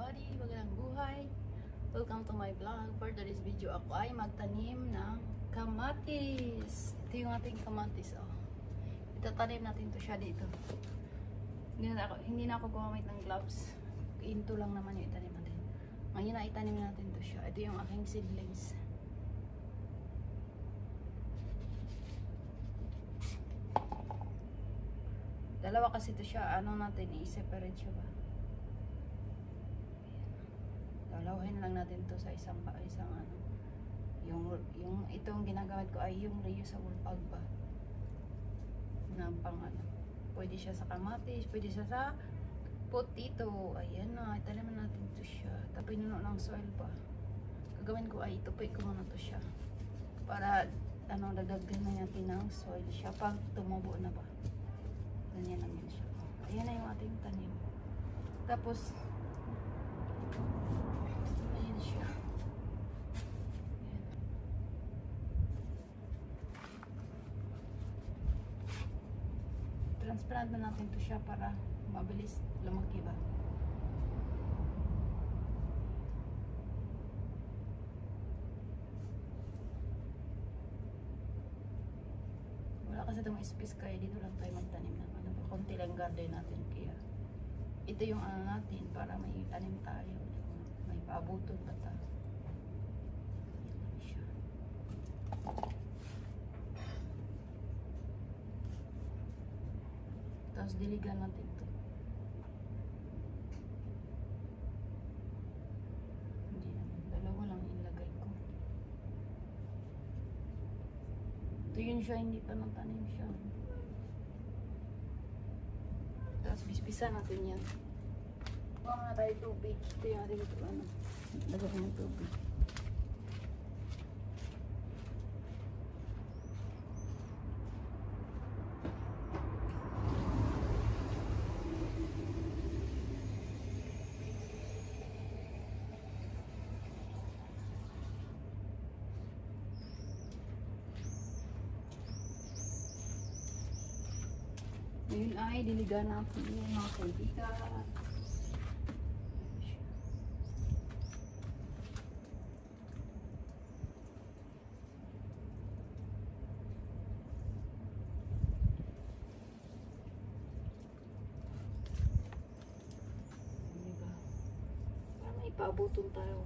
everybody, magandang buhay. Welcome to my vlog. For today's video, ako ay magtanim ng kamatis. Ito yung ating kamatis, oh. Itatanim natin to siya dito. Hindi na ako gumamit ng gloves. Into lang naman yung itanim natin. Ngayon na itanim natin to siya. Ito yung aking seedlings. Dalawa kasi to siya. Ano natin, i-separate siya ba? Dalawahin lang natin to sa isang ano. Yung itong ginagamit ko ay yung reusable bag ba. Na pang ano. Pwede siya sa kamatis, pwede siya sa potato. Ayan na, itanim natin to siya. Tapos pinuno ng soil pa. Gagawin ko ay itupi ko muna to siya. Para ano, dagdagan na natin ng soil siya pag tumubo na ba. Ganyan lang yan siya. Ayan na yung ating tanim. Tapos ayan siya. Ayan. Transplant na natin to siya para mabilis lumaki ba. Wala kasi itong space kaya dito lang tayo magtanim ng ano ba. Konti lang garden natin kaya ito yung ano natin para may tanim tayo. May paabuton ba tayo. Ayan siya. Tapos diligan natin ito. Hindi naman. Dalawa lang ilagay ko. Ito yun siya. Hindi pa natanim siya. Tapos bispisa natin yan. Kuha nga tayo tubig. Ito yung ating ito. Ano? Lagay ko ng tubig. Ngayon ay diligan natin yung mga kaibigan. Diba? Para may paabuton tayo.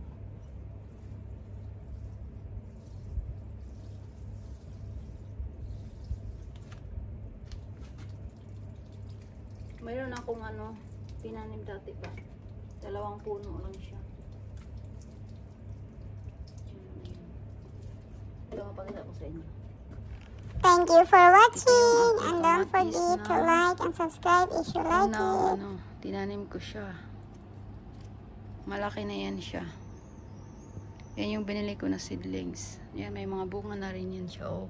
Mayroon akong ano, tinanim dati pa. 2 puno lang siya. Ito mapakita ko sa inyo. Thank you for watching and don't forget to like and subscribe if you like it. Ano, tinanim ko siya. Malaki na yan siya. Yan yung binili ko na seedlings. Yan, may mga bunga na rin yan siya. Oh.